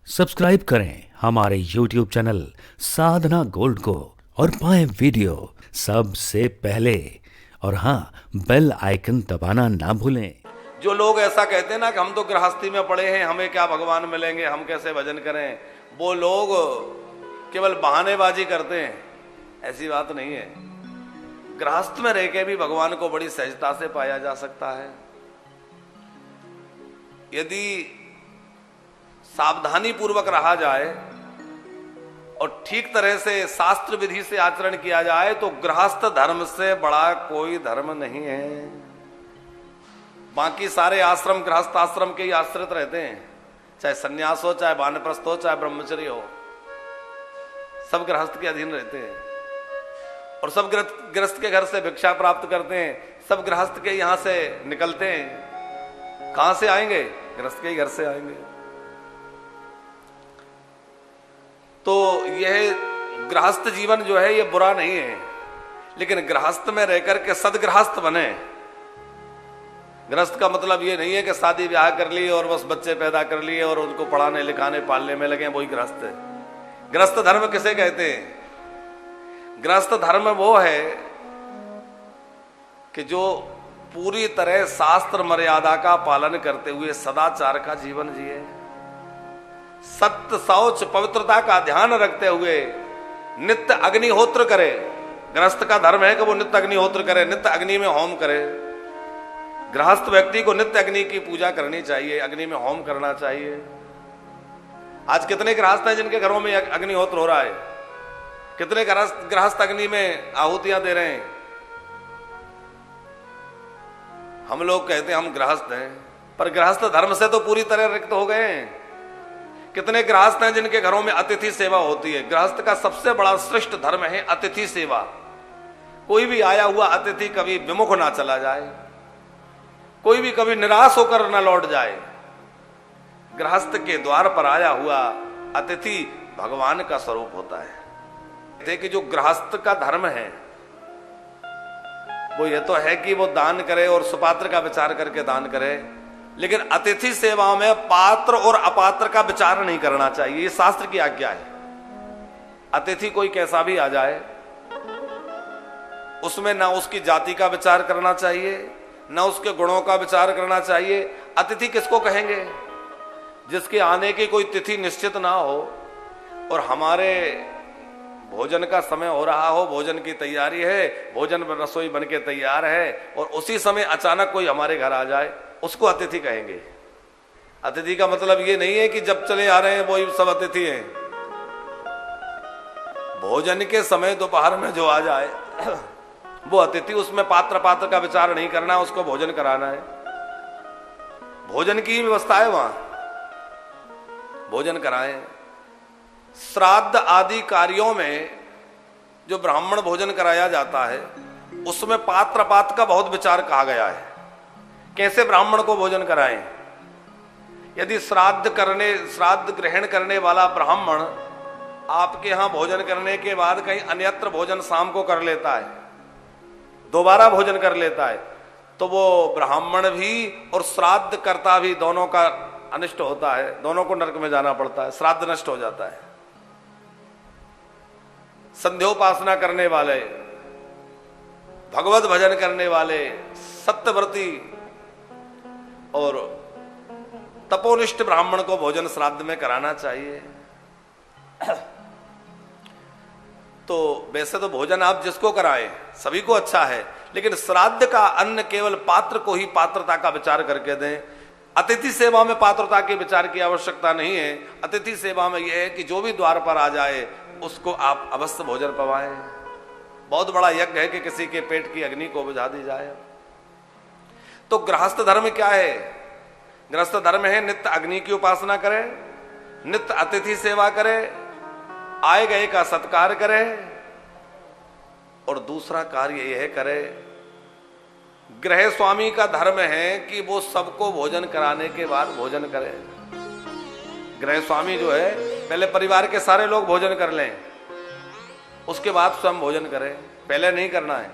Subscribe करें हमारे YouTube channel साधना gold को और पाएं वीडियो सबसे पहले। और हाँ, बेल आइकन दबाना ना भूलें। जो लोग ऐसा कहते हैं ना कि हम तो गृहस्थी में पड़े हैं, हमें क्या भगवान मिलेंगे, हम कैसे भजन करें, वो लोग केवल बहानेबाजी करते हैं। ऐसी बात नहीं है। गृहस्थ में रह के भी भगवान को बड़ी सहजता से पाया जा सकता है। यदि सावधानी पूर्वक रहा जाए और ठीक तरह से शास्त्र विधि से आचरण किया जाए तो गृहस्थ धर्म से बड़ा कोई धर्म नहीं है। बाकी सारे आश्रम गृहस्थ आश्रम के ही आश्रित रहते हैं, चाहे सन्यास हो, चाहे वानप्रस्थ हो, चाहे ब्रह्मचर्य हो, सब गृहस्थ के अधीन रहते हैं। और सब गृहस्थ के घर से भिक्षा प्राप्त करते हैं, सब गृहस्थ के यहां से निकलते हैं। कहां से आएंगे? गृहस्थ के ही घर से आएंगे। तो यह गृहस्थ जीवन जो है यह बुरा नहीं है, लेकिन गृहस्थ में रहकर के सदगृहस्थ बने। गृहस्थ का मतलब यह नहीं है कि शादी ब्याह कर ली और बस बच्चे पैदा कर लिए और उनको पढ़ाने लिखाने पालने में लगे, वही गृहस्थ है। गृहस्थ धर्म किसे कहते हैं? गृहस्थ धर्म वो है कि जो पूरी तरह शास्त्र मर्यादा का पालन करते हुए सदाचार का जीवन जिए, सत्य शौच पवित्रता का ध्यान रखते हुए नित्य अग्निहोत्र करे। गृहस्थ का धर्म है कि वो नित्य अग्निहोत्र करे, नित्य अग्नि में होम करे। गृहस्थ व्यक्ति को नित्य अग्नि की पूजा करनी चाहिए, अग्नि में होम करना चाहिए। आज कितने गृहस्थ हैं जिनके घरों में अग्निहोत्र हो रहा है? कितने गृहस्थ अग्नि में आहुतियां दे रहे हैं? हम लोग कहते हैं हम गृहस्थ हैं, पर गृहस्थ धर्म से तो पूरी तरह रिक्त हो गए हैं। कितने गृहस्थ हैं जिनके घरों में अतिथि सेवा होती है? गृहस्थ का सबसे बड़ा श्रेष्ठ धर्म है अतिथि सेवा। कोई भी आया हुआ अतिथि कभी विमुख ना चला जाए, कोई भी कभी निराश होकर ना लौट जाए। गृहस्थ के द्वार पर आया हुआ अतिथि भगवान का स्वरूप होता है। देखिए, जो गृहस्थ का धर्म है वो ये तो है कि वो दान करे और सुपात्र का विचार करके दान करे, लेकिन अतिथि सेवा में पात्र और अपात्र का विचार नहीं करना चाहिए। ये शास्त्र की आज्ञा है। अतिथि कोई कैसा भी आ जाए, उसमें ना उसकी जाति का विचार करना चाहिए, ना उसके गुणों का विचार करना चाहिए। अतिथि किसको कहेंगे? जिसके आने की कोई तिथि निश्चित ना हो और हमारे भोजन का समय हो रहा हो, भोजन की तैयारी है, भोजन रसोई बन के तैयार है और उसी समय अचानक कोई हमारे घर आ जाए, उसको अतिथि कहेंगे। अतिथि का मतलब ये नहीं है कि जब चले आ रहे हैं वो सब अतिथि हैं। भोजन के समय दोपहर में जो आ जाए वो अतिथि। उसमें पात्र का विचार नहीं करना, उसको भोजन कराना है। भोजन की व्यवस्था है, वहां भोजन कराएं। श्राद्ध आदि कार्यों में जो ब्राह्मण भोजन कराया जाता है उसमें पात्र का बहुत विचार कहा गया है। कैसे ब्राह्मण को भोजन कराएं? यदि श्राद्ध ग्रहण करने वाला ब्राह्मण आपके यहां भोजन करने के बाद कहीं अन्यत्र भोजन शाम को कर लेता है, दोबारा भोजन कर लेता है, तो वो ब्राह्मण भी और श्राद्ध कर्ता भी दोनों का अनिष्ट होता है, दोनों को नरक में जाना पड़ता है, श्राद्ध नष्ट हो जाता है। संध्योपासना करने वाले, भगवत भजन करने वाले, सत्यव्रती और तपोनिष्ठ ब्राह्मण को भोजन श्राद्ध में कराना चाहिए। तो वैसे तो भोजन आप जिसको कराएं सभी को अच्छा है, लेकिन श्राद्ध का अन्न केवल पात्र को ही पात्रता का विचार करके दें। अतिथि सेवा में पात्रता के विचार की आवश्यकता नहीं है। अतिथि सेवा में यह है कि जो भी द्वार पर आ जाए उसको आप अवश्य भोजन पवाएं। बहुत बड़ा यज्ञ है कि किसी के पेट की अग्नि को बुझा दी जाए। तो गृहस्थ धर्म क्या है? गृहस्थ धर्म है नित्य अग्नि की उपासना करे, नित्य अतिथि सेवा करे, आए गए का सत्कार करे, और दूसरा कार्य यह करे, गृह स्वामी का धर्म है कि वो सबको भोजन कराने के बाद भोजन करे। गृह स्वामी जो है पहले परिवार के सारे लोग भोजन कर लें, उसके बाद स्वयं भोजन करें, पहले नहीं करना है।